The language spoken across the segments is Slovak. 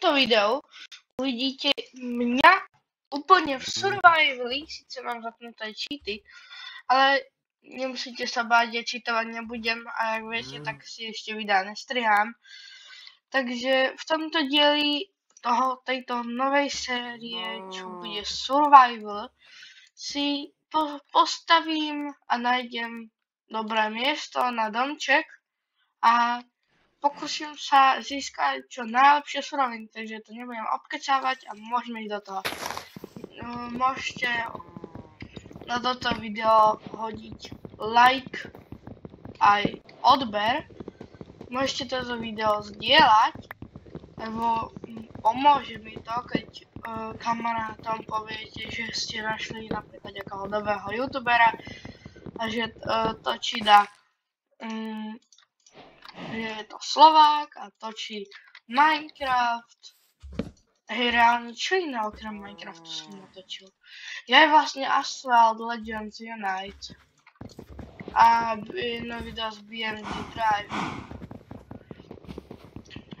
tomto videu uvidíte mňa úplne v survivali, síce mám zapnuté cheaty, ale nemusíte sa báť, ja cheatovať nebudem a ak viete, tak si ešte videa nestrihám. Takže v tomto dieli tejto novej série, čo bude survival, si postavím a nájdem dobré miesto na domček a pokúsim sa získať čo najlepšie suroviny, takže to nebudem obkecávať a môžeme ísť do toho. Môžete na toto video hodiť like aj odber. Môžete toto video zdieľať, lebo pomôže mi to, keď kamarátom poviete, že ste našli napríklad nejakého nového youtubera a že točí že je to Slovák a točí Minecraft. Hej, reálne čo iné okrem Minecraftu som natočil. Ja je vlastne Asphalt Legends Unite a jedno video z BMG Drive.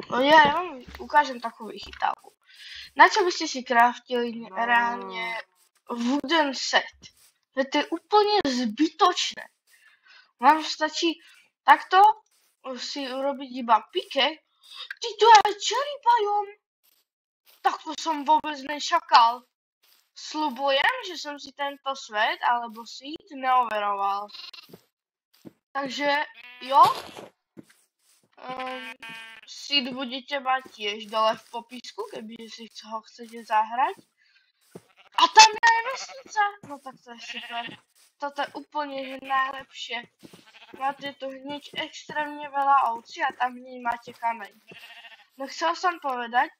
No ja vám ukážem takú vychytávku. Na čo by ste si craftili reálne wooden set? To je úplne zbytočné. Vám stačí takto si urobiť iba pike. Ty to aj cherry biome. Takto som vôbec nečakal. Sľubujem, že som si tento svet alebo seed neoveroval. Takže jo, seed budete mať tiež dole v popisku, keby si ho chcete zahrať. A tam je aj vesnica. No tak to je super. Toto je úplne že najlepšie. Máte tu hneď extrémne veľa ovcí a tam hneď máte kameň. No chcel som povedať,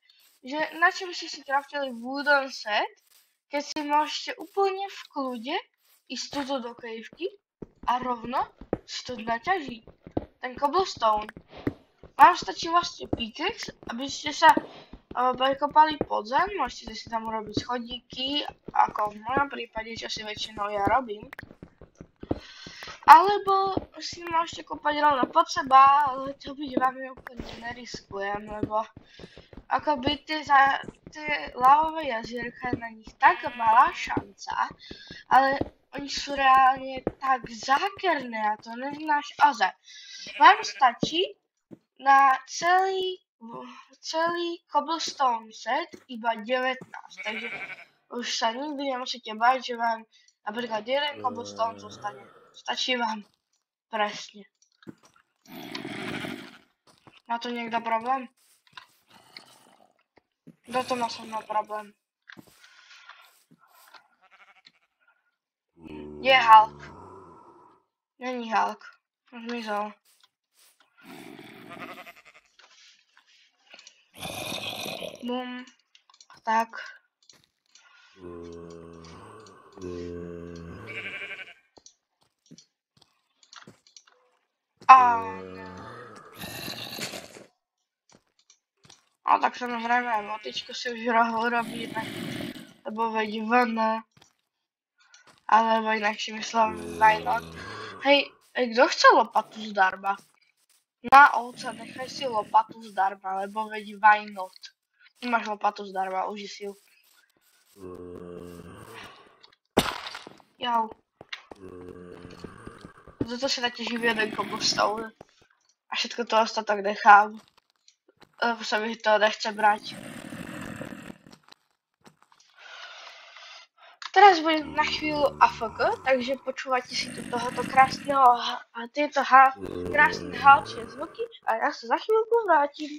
že na čo by ste si craftili wooden set, keď si môžete úplne v kľude ísť tuto do cavevky a rovno si to naťažiť. Ten cobblestone. Vám stačí vlastne pickaxe, aby ste sa prekopali pod zem, môžete si tam urobiť schodíky, ako v mojom prípade, čo si väčšinou ja robím. Alebo si môžete kopať rovno pod seba, ale to byť vám úplne neriskujem, lebo akoby tie lavové jazierka je na nich tak malá šanca, ale oni sú reálne tak zákerné a to neznáš ozaj. Vám stačí na celý cobblestone set iba 19, takže už sa nikdy nemusíte báť, že vám napríklad jeden cobblestone zostane. Stačí vám presne. Má tu niekto problém? Kto to má so mnou problém? Je Hulk. Není Hulk. Zmizol. Bum. Tak. A tak samozrejme aj motičko si už urobíme, lebo veď vn, alebo inakšie myslím why not. Hej, kto chce lopatu zdarma? Na ovca nechaj si lopatu zdarma, lebo veď why not. Máš lopatu zdarma, uži si ju. Jau. Toto si naťažím jeden cobblestone. A všetko to ostatok nechám. Lebo sa mi to nechce brať. Teraz budem na chvíľu AFK, takže počúvate si tu tohoto krásneho a tieto krásne halčie zvuky a ja sa za chvíľku vrátim.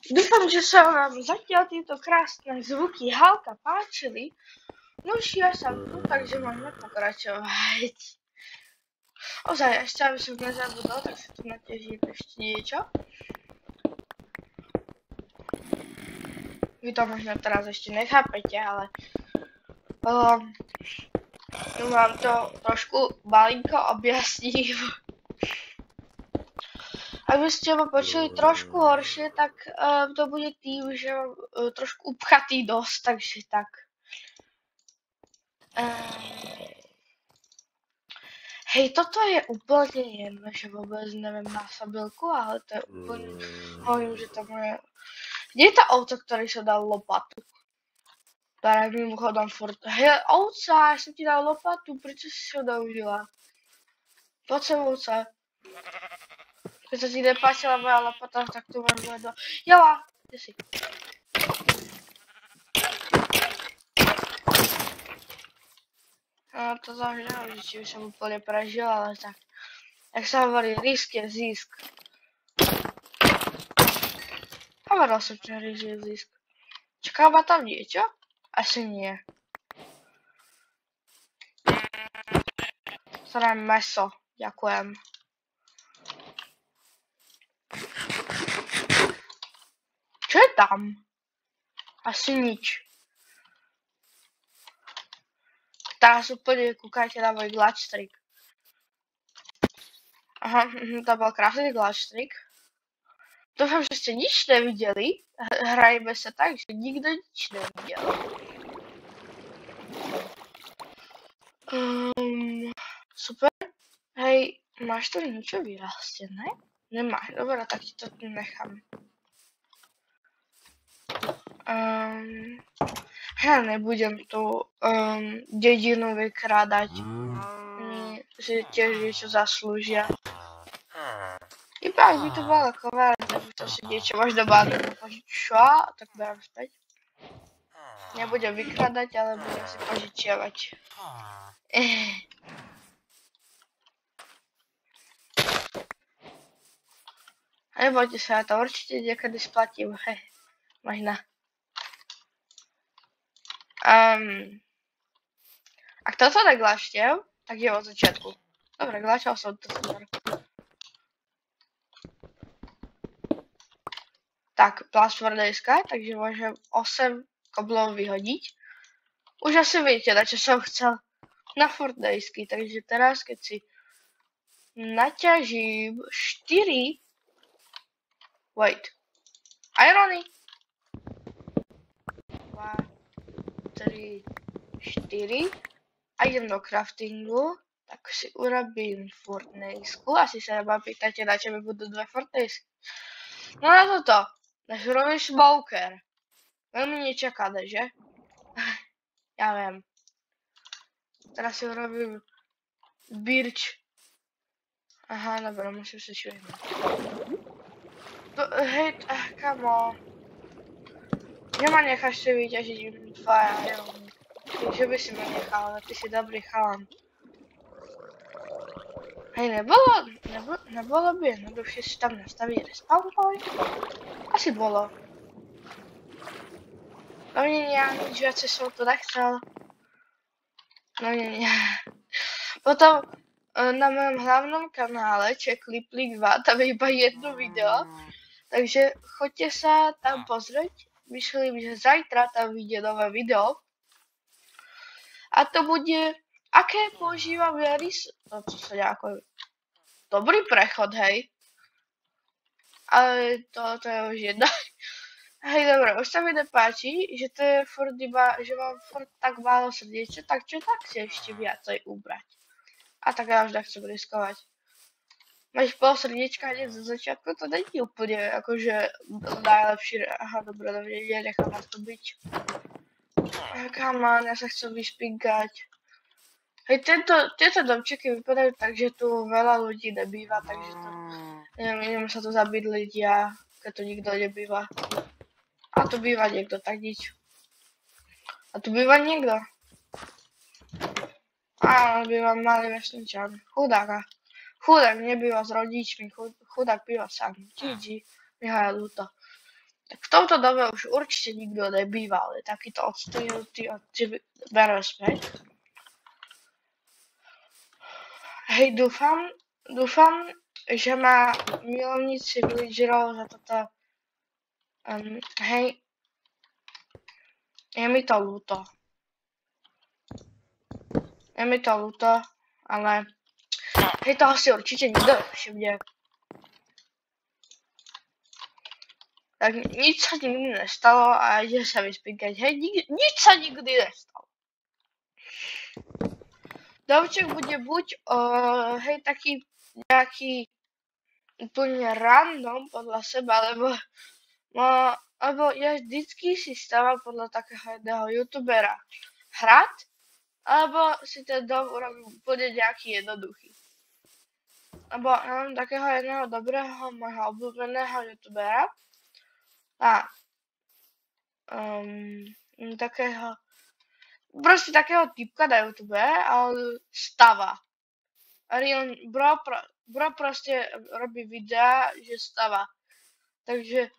Dúfam, že sa vám zatiaľ tieto krásne zvuky Halka páčili. No už ja som tu, takže môžeme pokračovať. Ozaj, ešte aby som nezabudol, tak si tu naťažím ešte niečo. Vy to možno teraz ešte nechápete, ale vám to trošku malinko objasním. Ak by ste ma počuli trošku horšie, tak to bude tým, že mám trošku upchatý dosť, takže tak. Hej, toto je úplne jedno, že vôbec neviem násobilku, ale to je úplne, hovorím, že to moje... Kde je tá ovca, ktorý sa dal lopatu? Ktorá je mimochodom furt... Hej, ovca, ja som ti dal lopatu, prečo si sa doužila? Poď sem, ovca. Keď sa ti nepáčila moja lopata, tak tu máš ledo. Jela, kde si? No to záleží, či by som úplne prežil, ale tak. Jak sa hovorí, risk je zisk. Hovoril som, že risk je zisk. Čaká ma tam niečo? Asi nie. Zrejme meso, ďakujem. Čo je tam? Asi nič. Teraz úplne kúkajte na môj glitch-streak. Aha, to bol krásny glitch-streak. Dúfam, že ste nič nevideli. Hrajme sa tak, že nikto nič nevidel. Super. Hej, máš tu niečo vyrastené? Nemáš, dobre, tak ti to tu nechám. Ja nebudem tu dedinu vykrádať. Si tiež niečo zaslúžia. Iba ak by to bolo kováť, aby to si niečo možno bánu požičovať, tak budem späť. Nebudem vykrádať, ale budem si požičiavať. Nebojte sa, ja to určite niekedy splatím. Možno. Ak toto neglačtem, tak je od začiatku. Dobre, glačal som to super. Tak, plast Fortnite, takže môžem 8 koblov vyhodiť. Už asi viete, na čo som chcel. Na Fortnite, takže teraz keď si naťažím 4... Wait. Irony. 2, 3, 4. A idem do craftingu. Tak si urobím Fortnite. Asi sa ma pýtate, na čo mi budú dve Fortnite. No na toto. Než urobíš smoker. Veľmi nečakané, že? Ja viem. Teraz si urobím birch. Aha, dobre, musím sa švihnúť. Hej, come on. Nemá necháš si vyťažiť tvoje iron. Že by si ma nechal, ale ty si dobrý chalan. Hej, nebolo by jednoduchšie si tam nastaviť respawn point? Asi bolo. No nie, nič viacej som to nechcel. No nie. Potom na mojom hlavnom kanále, čo je Cliplink 2, tam je iba jedno video. Takže choďte sa tam pozrieť. Myslím, že zajtra tam vyjde nové video. A to bude, aké používam ja no to sa nejako... Dobrý prechod, hej. Ale to je už jedno. Hej, dobre, už sa mi nepáči, že to je furt iba, že mám furt tak málo srdiečia, tak čo tak si ešte viacej ubrať. A tak ja už nechcem riskovať. Máš pol srdiečka hneď zo začiatku, to není úplne akože najlepší... Aha, dobre, nechám nás to byť. Come on, ja sa chcem vyspinkať. Hej, tieto domčeky vypadajú tak, že tu veľa ľudí nebýva, takže to... Neviem sa tu zabydliť ja, keď tu nikto nebýva. A tu býva niekto, tak nič. A tu býva niekto. Áno, býva malý vesničan. Chudáka. Chudák nebýva s rodičmi, chudák býva sám. GG, mi ho ľúto. Tak v tomto dome už určite nikto nebýval, je takýto odstrihnutý od tebe späť. Hej, dúfam, že ma milovníci villagerov za toto, hej, je mi to ľúto. Je mi to ľúto, ale hej, toho si určite nikto nevšimne. Tak nič sa nikdy nestalo a ide sa vyspíkať. Hej, nič sa nikdy nestalo. Domček bude buď, hej, taký nejaký úplne random podľa seba, lebo ja vždycky si stávam podľa takého jedného youtubera hrať, alebo si ten dom urobím úplne nejaký jednoduchý. Lebo ja mám takého jedného dobrého, môjho obľúbeného youtubera a takého typka na YouTube, ale stava. Bro proste robí videa, že stava. Takže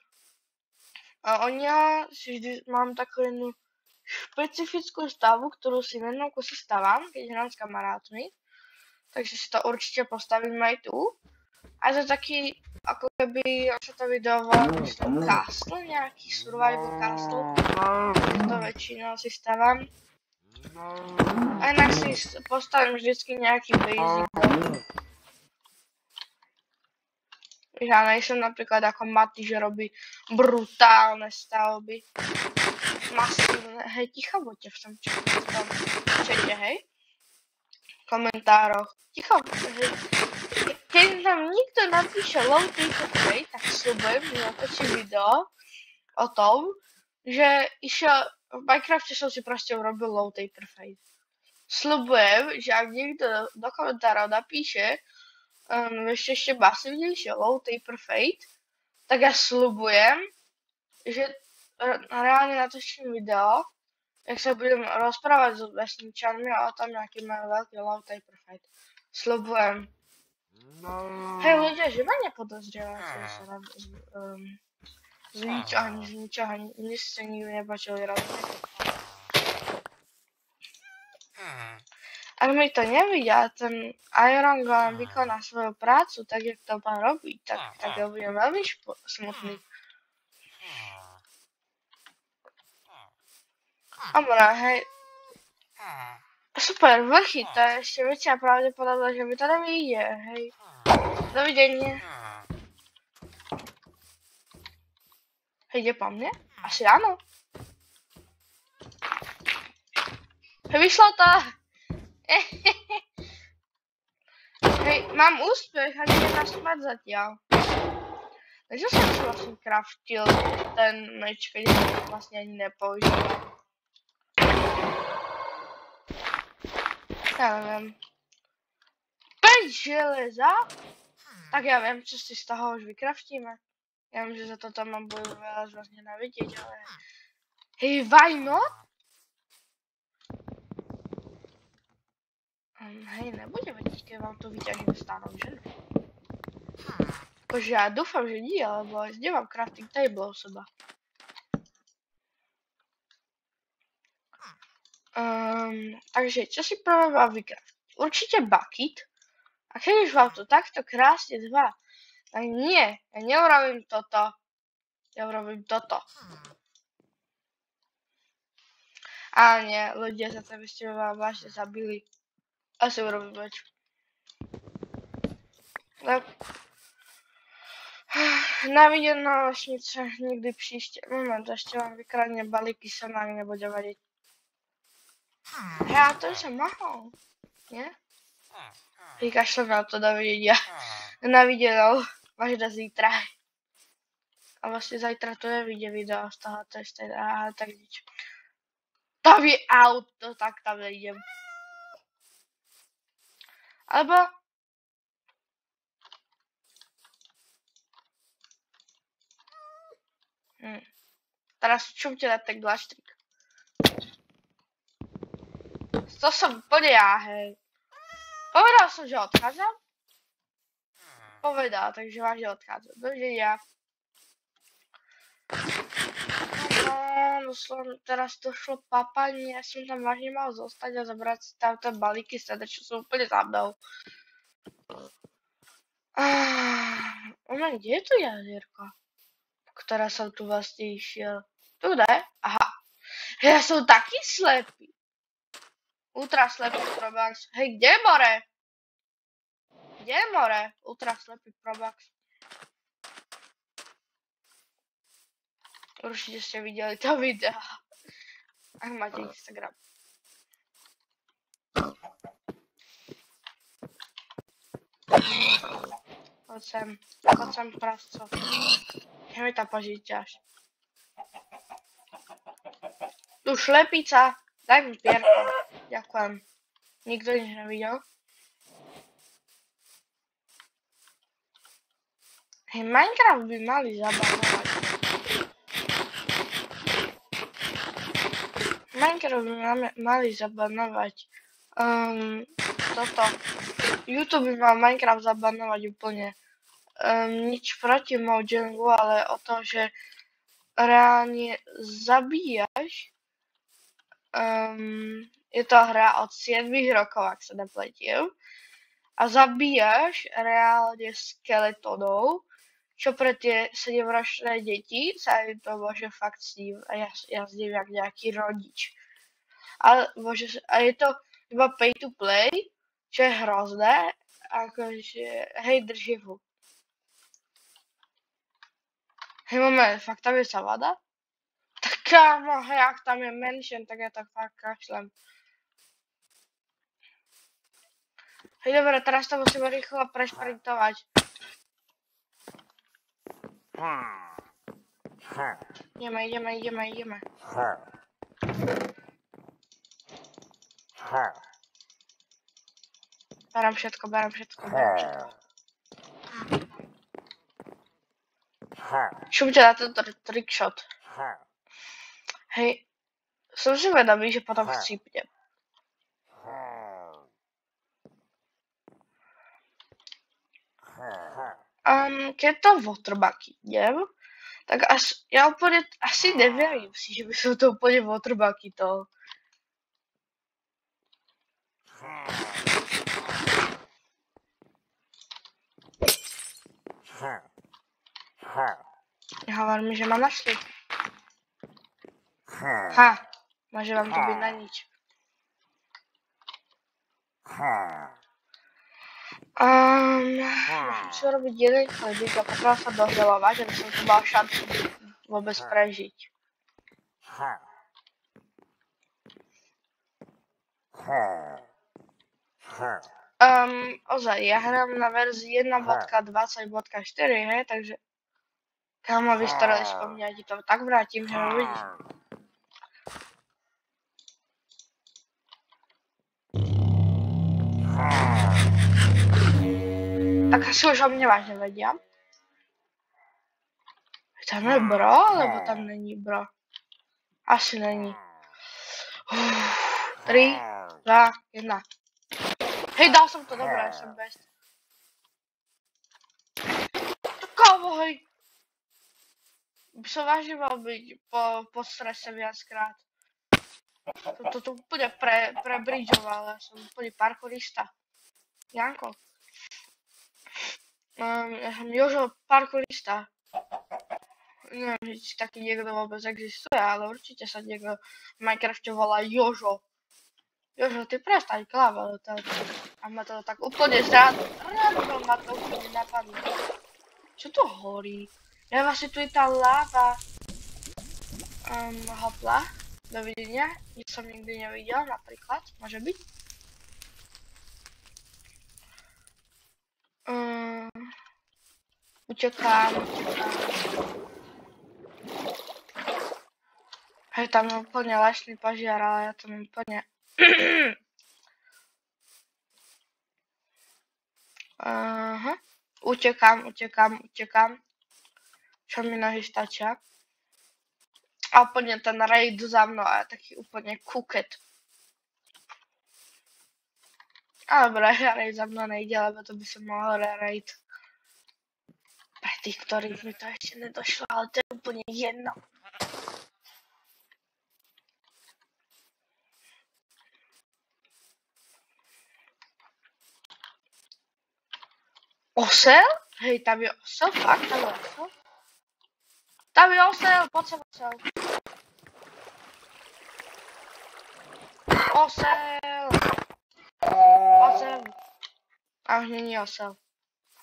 ja si vždy mám takú jednu špecifickú stavu, ktorú si jednou kuse stavám, keď hrám s kamarátmi. Takže si to určite postavím aj tu. A to taký, ako keby sa to video volá, myslím, castle, nejaký survival castle. To väčšinou si stávam. A inak si postavím vždycky nejaký basic. Ja nejsem napríklad ako Maty, že robí brutálne stavby. Masívne. Hej, ticho buďte v tom čete, hej? V komentároch. Ticho, hej. Keď nám nikto napíše low taper fate, tak sľubujem, že natočím video o tom, že išiel, v Minecrafte som si proste urobil low taper fate. Sľubujem, že ak niekto do komentárov napíše ešte masívnejšie low taper fate, tak ja sľubujem, že reálne natočím video, jak sa budem rozprávať s vesničanmi o tom, aký majú veľký low taper fate. Sľubujem. Hej ľudia, že ma nepodozrievate, že sa z ničoho, nič ste nikdy nepočuli robiť. Ak mi to nevidia, ten Iron Golem vykoná svoju prácu tak, jak to má robiť, tak ja budem veľmi smutný. Dobre, hej. Super, vrchy, to je ešte väčšia pravdepodobnosť, že mi to nevyjde, hej. Dovidenia. Hej, ide po mne? Asi áno. Hej, vyšlo to! Hej, mám úspech, ani nemáš smať zatiaľ. Takže som si vlastne craftil ten meč, keď som vlastne ani nepoužíval. Ja neviem. 5 železa? Tak ja viem, čo si z toho už vykraftíme. Ja viem, že za toto mám budú veľa z vás nenávidieť, ale... Hej, why not? Hej, nebude vedieť, keď vám tu vyťažím starou ženu. Akože ja dúfam, že nie, lebo nemám crafting table u seba. Takže, čo si prvé mám vykraftiť? Určite bucket. A keď už vám to takto krásne zvá, tak nie, ja neurobím toto. Ja urobím toto. A nie, ľudia sa tam ešte vážne zabili. Asi urobím meč. Tak. Na videoná vesnice nikdy příště. Moment, ještě vám vykradne balíky sama, ak nebude vadiť. Ja to som mohol, nie? Vykašľam na to, dovidenia. Na video až do zítra. A vlastne zajtra to nevidie video z toho testu, tak nič. Tam je auto, tak tam nejdem. Alebo... Teraz čumte na ten glastrik. To som úplne ja, hej. Povedal som, že odchádzam? Povedal, takže vážne odchádzam. Dovidenia. No, teraz to šlo papanie, ja som tam vážne mal zostať a zabrať si tam tie balíky sede, čo sú úplne za mnou. Kde je tu jazierko, ktoré som tu vlastne išiel? Tu ne? Aha. Ja som taký slepý. Ultra slepý probax. Hej, kde je more? Kde je more? Ultra slepý probax. Určite ste videli to video. Ak máte Instagram. Poď sem prasco. Kde mi tam požíťaš? Tu šlepica. Daj mi pierko. Ďakujem. Nikto nič nevidel. Hej, Minecraft by mali zabanovať. Toto. YouTube by mal Minecraft zabanovať úplne. Nič proti Mojangu, ale o to, že reálne zabíjaš. Je to hra od 7 rokov, ak sa nepletiem. A zabíjaš reálne skeletonov, čo pre tie 7-ročné deti sa im to môže fakt sním a ja sním jak nejaký rodič. A je to iba pay to play, čo je hrozné, akože, hej, drží ho. Hej, moment, fakt tam je savada? Tak kámo, hej, ak tam je menšien, tak ja tak fakt kašlem. Hej, dobre, teraz to musíme rýchlo prešprintovať. Ideme. Berám všetko. Šupte na tento trickshot. Hej, som si vedavý, že potom chcípnem. Keď to waterbucky idem, tak ja úplne asi neverím si, že by som to úplne waterbucky to. Hovor mi, že ma našli. Môže vám to byť na nič. Musím si robiť jeden chlebík a potom sa dohľadovať, aby som tu mal šancu vôbec prežiť. Ozaj, ja hrám na verzii 1.20.4, hej, takže kámo, vystarali si po mne, ja ti to tak vrátim, že ho vidíš. Tak asi už o mne vážne vedia. Tam je bro, alebo tam není bro? Asi není. 3, 2, 1. Hej, dal som to, dobré, som best. Kámo, hej. By som vážne mal byť po strese viackrát. To úplne prebridžoval, ja som úplne parkourista. Janko. Ja som Jožo parkourista. Neviem, či taký niekto vôbec existuje, ale určite sa niekto v Minecrafte volá Jožo. Jožo, ty prestaň klávať. A ma to tak úplne random ma to úplne napadlo. Čo to horí? Ja vlastne tu je tá láva. Hopla. Dovidenia. Nič som nikdy nevidel, napríklad. Môže byť? Utekám. Hej, tam je úplne lesný požiar, ale ja tam úplne... Utekám. Čo mi nohy stačia. A úplne ten raid za mnou a taký úplne kuket. A dobre, raid za mnou nejde, lebo to by som mohol raid. Pre tých, ktorých mi to ešte nedošlo, ale to je úplne úplne jedno. Osel? Hej, tam je osel, fakt, tam je osel. Tam je osel, poď sem osel. Osel! Osel! A už není osel.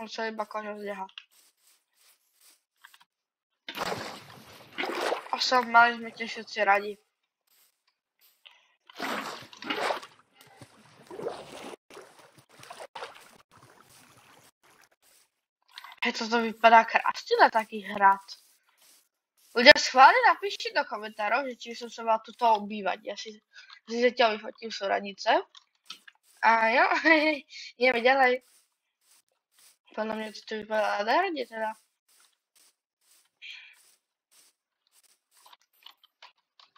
On sa iba kožo zdeha. Osel, mali sme tiež všetci radi. Hej, toto vypadá krásne na taký hrad. Ľudia, schválne napíšte do komentárov, že či som sa mal tuto obývať. Ja si zatiaľ vyfotím Soranice. A jo, ideme ďalej. Podľa mňa to vypadá nádherne teda.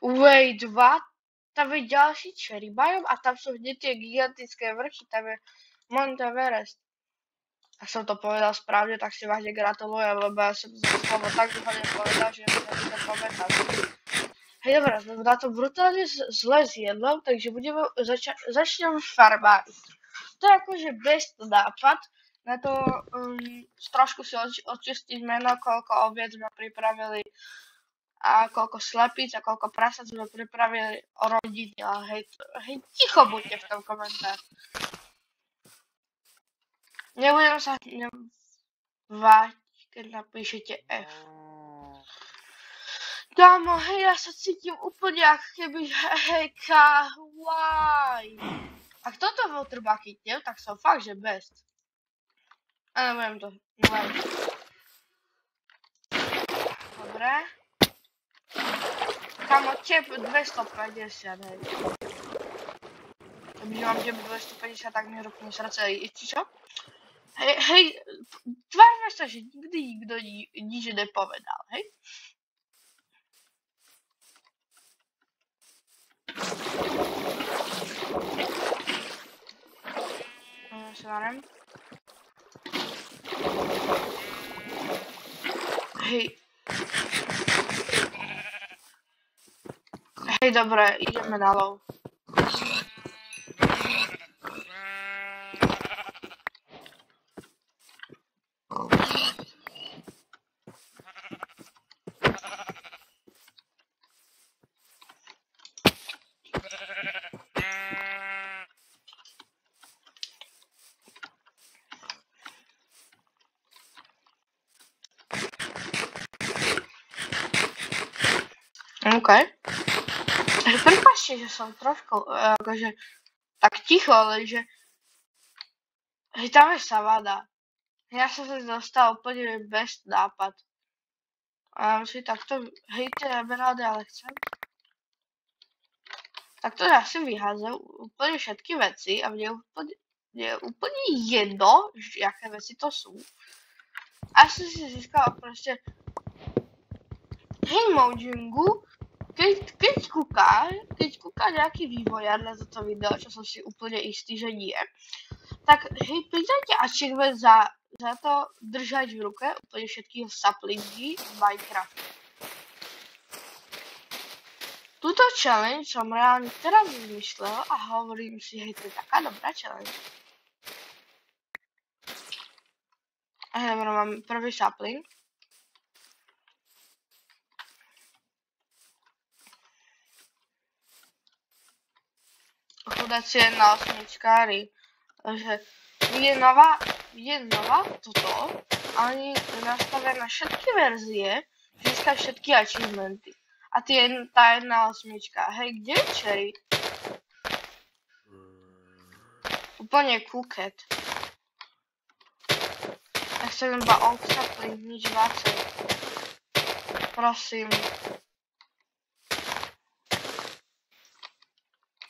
Wait, what? Tam je ďalší cherry biome a tam sú hneď tie gigantické vrchy, tam je Mount Everest. Ak som to povedal správne, tak si vážne gratulujem, lebo ja som to slovo tak dlho nepovedal, že ja som to pamätal. Hej, dobré, sme na to brutálne zle s jedlom, takže začneme farmáriť. To je akože best nápad, na to trošku si očistiť meno, koľko oviec sme pripravili a koľko slepíc a koľko prasat sme pripravili o rodine, ale hej, ticho buďte v tom komentári. Nebudem sa váť, keď napíšete F. Kámo, hej, ja sa cítim úplne ako keby, hej, why? Ak toto bol trbaky tiev, tak som fakt, že best. A nebudem to, Dobre. Kámo, tep 250, hej. Když mám tep 250, tak mi rupne srdce, či čo? Hej, tvárme sa, že nikdy nikto nič nepovedal, hej? Svarem. Hej. Hej, dobre, ideme na lov. OK. Prepáčte, že som trošku, akože, tak ticho, ale že... Hej, tam je savada. Ja som sa dostal úplne best nápad. A si takto, hej, tie emeraldy, ale chcem. Takto ja si vyhádzam úplne všetky veci a mne je úplne jedno, aké veci to sú. A som si získal proste... Hej, Mojingu, keď kúka nejaký vývojár na toto video, čo som si úplne istý, že nie, tak hej, pridajte achievement za to držať v ruke úplne všetky saplingy v Minecrafte. Túto challenge som reálne teraz vymyslel a hovorím si, hej, to je taká dobrá challenge. A hej, mám prvý sapling. Chudáci jedna osmičkári. Takže je nová toto a oni nastavia na všetky verzie, získať všetky achievementy. A tá jedna osmička. Hej, kde je Cherry? Úplne kúket. Ja chcem iba old sapling, nič viacej. Prosím.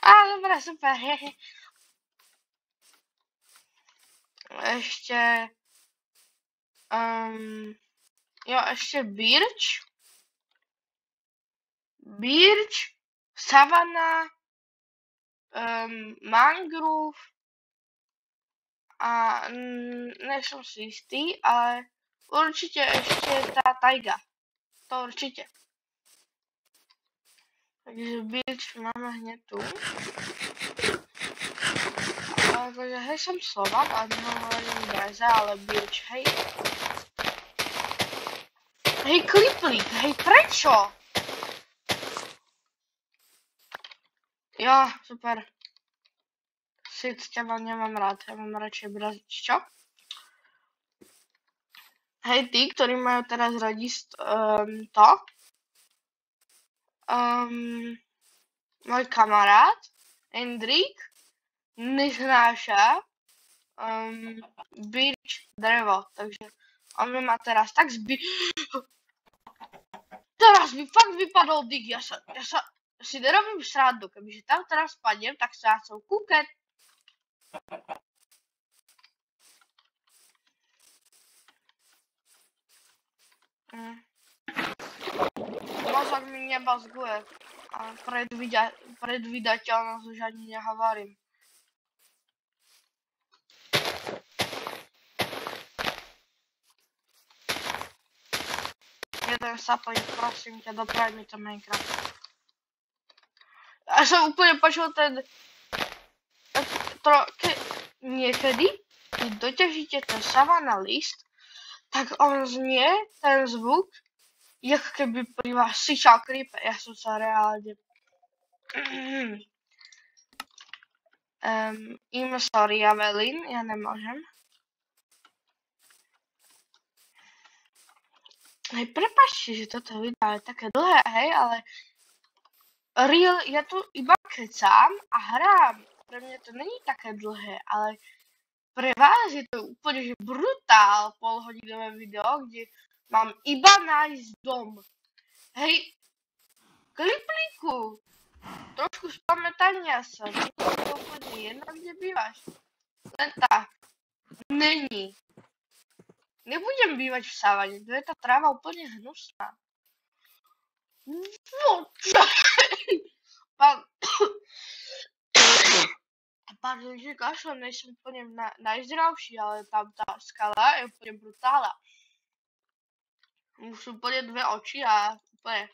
Á, dobré, super, hehe. Ešte... ešte birch. Birch, savana, mangrove a nesom si istý, ale určite ešte tá tajga. To určitě. Takže byč máme hned tu. Takže hej, som Slovak a nehovorím Breze, ale byč, hej. Hej, Kliplík, hej, prečo? Jo, super. Sic teba nemám rád, ja mám radšej Brazič, čo? Hej, tí, ktorí majú teraz radi môj kamarát, Endrik, neznáša byč drevo, takže on mi má teraz tak Teraz mi fakt vypadol dyk, ja sa si nerobím srandu, kebyže tam teraz spadnem, tak sa chcem kúkať. Mozog mi nebazguje a predvídateľnosť už ani nehovorím. Jeden sapling, prosím ťa, doprav mi to Minecraft. Ja som úplne počul ten... Niekedy, keď doťažíte ten savana list, tak on znie, ten zvuk, jak keby pri vás syčal creeper. Ja som sa reálne... sorry, Avelin, ja nemôžem. Hej, prepáčte, že toto video je také dlhé, hej, ale real, ja tu iba kecám a hrám. Pre mňa to není také dlhé, ale pre vás je to úplne že brutál polhodinové video, kde mám iba nájsť dom. Hej, Kliplíku, trošku spamätania sa, nie je to úplne jedno, kde bývaš. Len tak, není. Nebudem bývať v savane, to je tá tráva úplne hnusná. Pardon, že kašlem, nejsem úplne najzdravší, ale tam tá skala je úplne brutála. Už sú úplne dve oči a úplne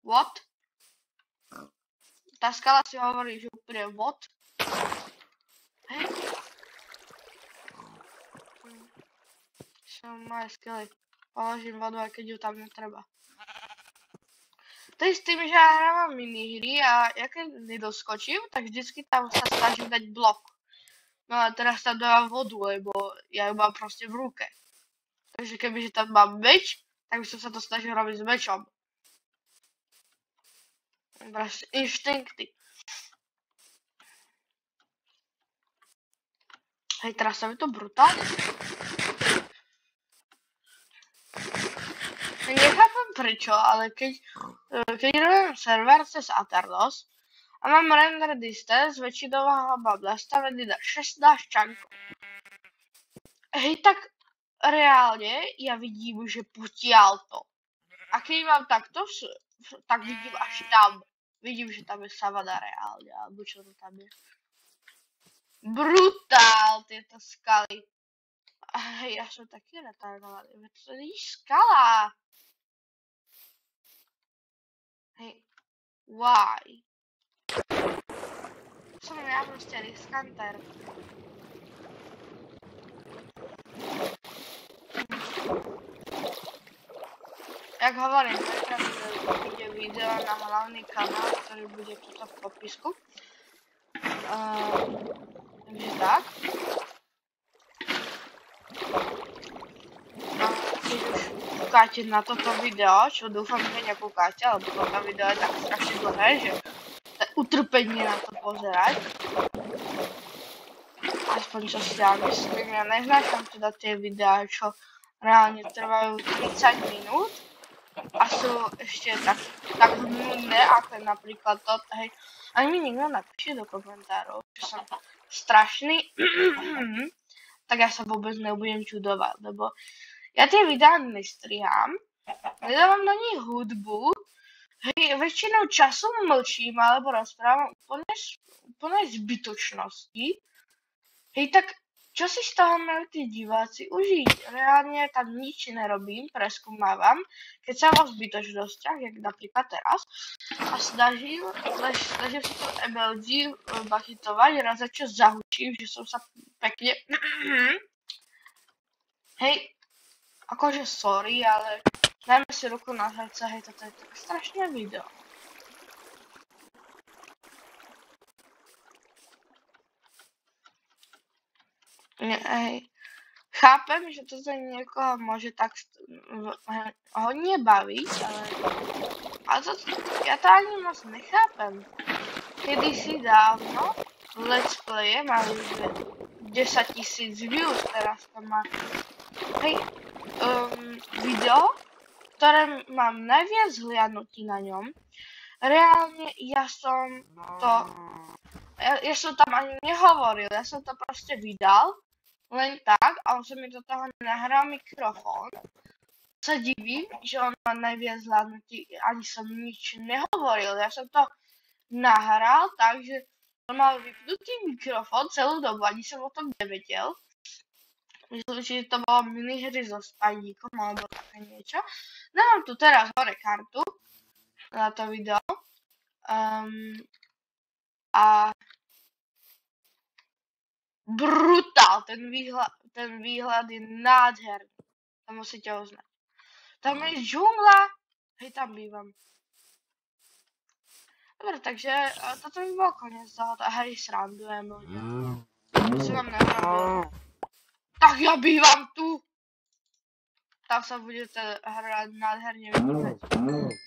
what? Tá skala si hovorí, že úplne what? Hej. Som moje skily. Položím vodu, aj keď ju tam netreba. To je s tým, že ja hrávam minihry a ja keď nedoskočím, tak vždycky tam sa snažím dať blok. No a teraz tam dávam vodu, lebo ja ju mám proste v ruke. Takže kebyže tam mám meč, tak by som sa to snažil robiť s mečom. Proste inštinkty. Hej, teraz sa mi to brutálne. Nechápem prečo, ale keď robím server cez Aternos a mám render distance väčšinového mám nastavený na 16 čankov. Hej, tak reálne ja vidím, že potiaľ to. A keď mám takto, tak vidím až tam. Vidím, že tam je savana reálne, alebo čo to tam je. Brutál, tieto skaly. Hej, ja som taký retardovaný, veď to nie je skala. Hej, why? Som ja proste riskanter. Jak hovorím, bude video na hlavný kanál, ktorý bude tuto v popisku. Takže tak. Keď už kúkáte na toto video, čo dúfam, že nekúkáte, lebo toto video je tak strašne dlhé, že to je utrpenie na to pozerať. Aspoň čo si ja myslím, ja neznášam teda tie videá, čo reálne trvajú 30 minút a sú ešte tak nudné, ako napríklad toto, hej. Ani mi nikto napíše do komentárov, že som strašný, tak ja sa vôbec nebudem čudovať, lebo ja tie videá nestrihám, nedávam na nich hudbu, hej, väčšinou času mlčím alebo rozprávam úplne zbytočnosti. Hej, tak čo si z toho majú tí diváci užiť? Reálne tam nič nerobím, preskúmávam, keď sa vo zbytočnostiach, jak napríklad teraz, a snažím si to MLG bachytovať, raz za čo zahučím, že som sa pekne... Hej, akože sorry, ale dajme si ruku na srdce, hej, toto je tak strašné video. Hej. Chápem, že toto niekoho môže tak hodne baviť, ale to, ja to ani moc nechápem. Kedysi dávno Let's Playe mali 10 000 views, teraz to má. Hej, video, ktoré mám najviac hliadnutí na ňom, reálne ja som tam ani nehovoril, ja som to proste vydal, len tak, a on sa mi do toho nahral mikrofón. Sa divím, že on má najviac hľadnutí, ani som nič nehovoril, ja som to nahral, takže on mal vypnutý mikrofón celú dobu, ani som o tom nevedel. Myslím, že to bolo minihry so Spideykom, alebo také niečo. Dám tu teraz hore kartu na to video. A brutál, ten výhľad je nádherný. To musíte uznať. Tam je džungla, hej, tam bývam. Dobre, takže toto by bol koniec tohoto, hej, srandujem ľudia. Si vám nehrám. Tak ja bývam tu. Tam sa budete hrať nádherne vydívať.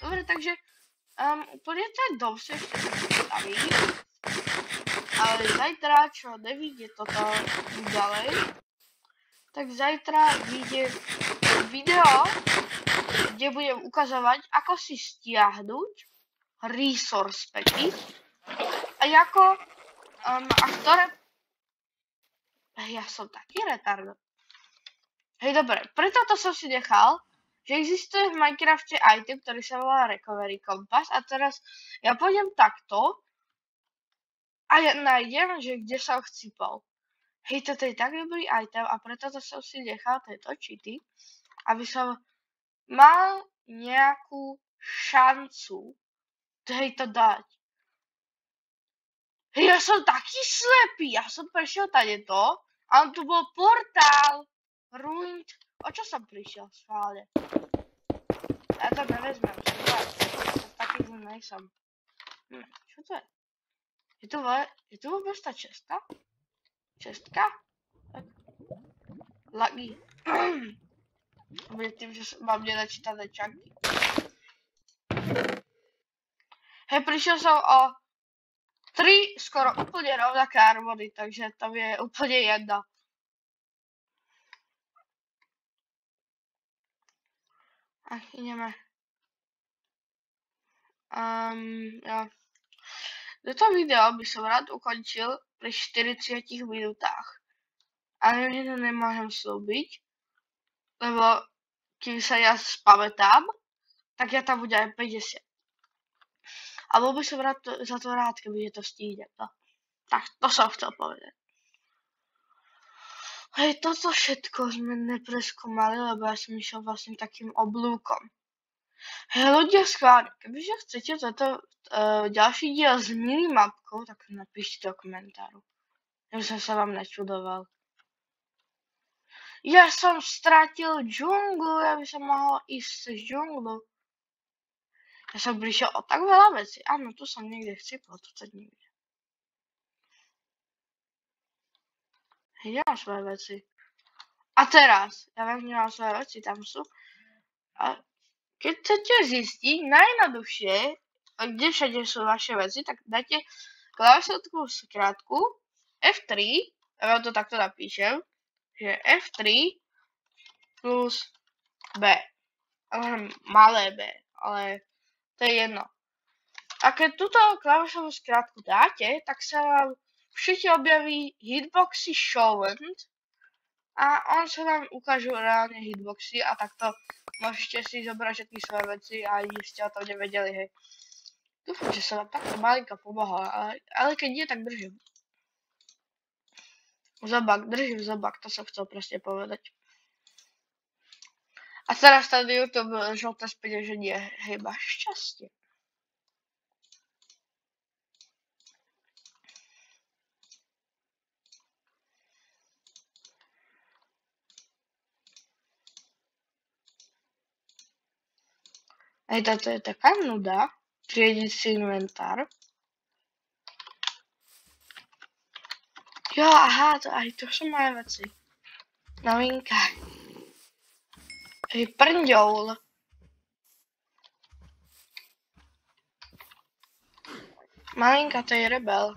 Dobre, takže úplne ten dom si ešte postaví. Ale zajtra, čo nevidie toto ďalej, tak zajtra vyjde video, kde budem ukazovať, ako si stiahnuť resource packy a ako a ktoré... Ja som taký retardant. Hej, dobre, preto to som si nechal, že existuje v Minecrafte item, ktorý sa volá Recovery Compass a teraz ja pôjdem takto a ja nájdem, že kde som chcípal. Hej, toto je tak dobrý item a preto to som si nechal tieto cheaty, aby som mal nejakú šancu to dať. Hej, ja som taký slepý, ja som prešiel tadeto a tu bol portál. Ruined. O čo som prišiel, schválne? Ja to nevezmem, taký zlý nejsem. Čo to je? Je tu vôbec tá čestka? Čestka? Lucky. Bude tým, že mám nenačítané čanky. Hej, prišiel som o 3 skoro úplne rovnaké armody, takže to je úplne jedno. Ach, ideme. Ja. Toto video by som rád ukončil pri 40 minútach. Ale to nemôžem slúbiť, lebo kým sa ja spamätám, tak ja tam budem aj 50. A bol by som za to rád, keby je to stíde. No. Tak, to som chcel povedať. Hej, toto všetko sme nepreskúmali, lebo ja som išiel vlastne takým oblúkom. Hej, ľudia, schválne, kebyže chcete toto ďalší diel s minimapkou, tak napíšte do komentáru. Ja som sa vám nečudoval. Ja som stratil džunglu, ja by som mohol ísť cez džunglu. Ja som prišiel o tak veľa vecí. Áno, tu som niekde chcípal, tu to niekde. Hej, ja mám svoje veci. A teraz, ja viem, že mám svoje veci, tam sú. A keď chcete zistiť najjednoduchšie, kde všade sú vaše veci, tak dajte klávesovú skrátku F3, ja vám to takto napíšem, že F3 plus B. Malé B, ale to je jedno. A keď túto klávesovú skrátku dáte, tak sa vám všade objaví hitboxy showned a on sa vám ukážu reálne hitboxy a takto môžete si zobrať všetky svoje veci a ani ste o tom nevedeli, hej. Dúfam, že som vám takto malinko pomohla, ale keď nie, tak držím. Zobak, držím zobak, to som chcel presne povedať. A teraz tady YouTube žlté speňaženie, hej, máš šťastie. Hej, táto je taká nuda, triediť si inventár. Jo, aha, to sú moje veci. Novinka. Hej, prňďoul. Malinka, to je rebel.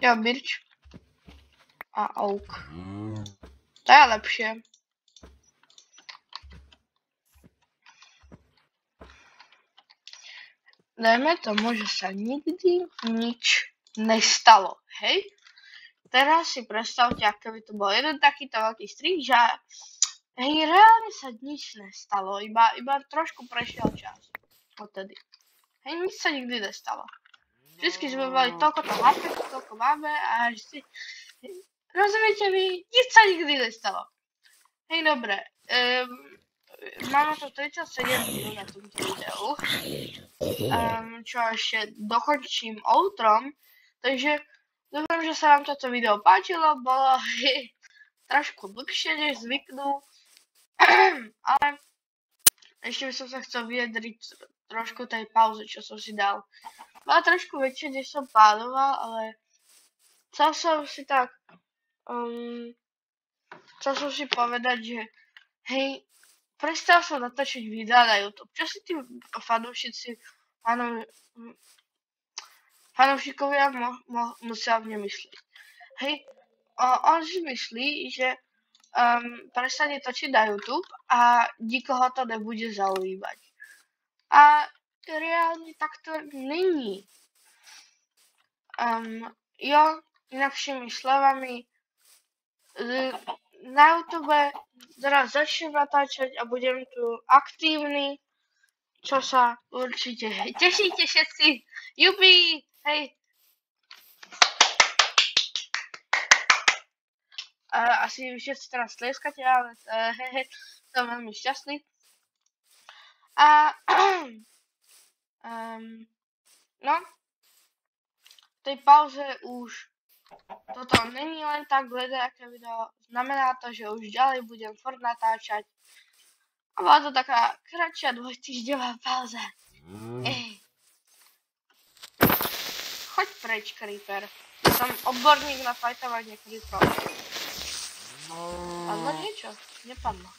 Jo, birč. A oak. To je lepšie. Dajme tomu, že sa nikdy nič nestalo, hej? Teraz si predstavte, aké by to bol jeden takýto veľký strih, že hej, reálne sa nič nestalo, iba trošku prešiel čas odtedy. Hej, nič sa nikdy nestalo. Vždycky sme mali toľko HP, toľko máme a si... Rozumiete mi? Nič sa nikdy nestalo. Hej, dobre. Máme to 37 minút na tomto videu. Čo ešte dokončím outrom. Takže dúfam, že sa vám toto video páčilo. Bolo trošku dlhšie než zvyknú. Ale ešte by som sa chcel vyjadriť trošku tej pauze, čo som si dal. Bola trošku väčšie, než som plánoval, ale chcel som si tak... chcel som si povedať, že hej, prestal som natáčať videa na YouTube. Čo si tí fanúšikovia musia v mne myslieť? Hej, on si myslí, že prestane točiť na YouTube a nikoho to nebude zaujímať. A reálne tak to není. Inakšími slovami, na YouTube teraz začnem natáčať a budem tu aktívny, čo sa určite tešíte všetci. Jupi, hej. Asi všetci teraz tlieskate, ale som veľmi šťastný. A no, v tej pauze už toto není len tak aké video, znamená to, že už ďalej budem furt natáčať. A bola to taká kratšia dvojtýždňová pauza. Choď preč, Creeper. Som odborník na fajtovanie creeperov. Padlo niečo? Nepadlo.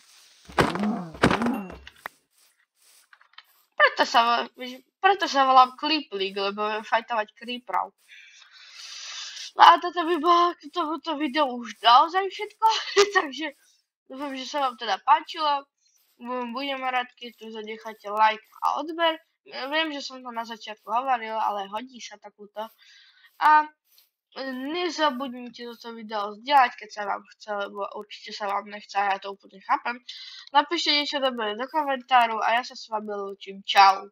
Preto sa volám Clip-League, lebo viem fajtovať creeperov. No a toto by bolo k tomuto videu už naozaj všetko, takže dúfam, že sa vám teda páčilo. Budem rád, keď tu zanecháte like a odber. Viem, že som to na začiatku hovoril, ale hodí sa takúto. A nezabudnite toto video zdieľať, keď sa vám chce, lebo určite sa vám nechce a ja to úplne chápem. Napíšte niečo dobré do komentáru a ja sa s vami lúčim. Čau.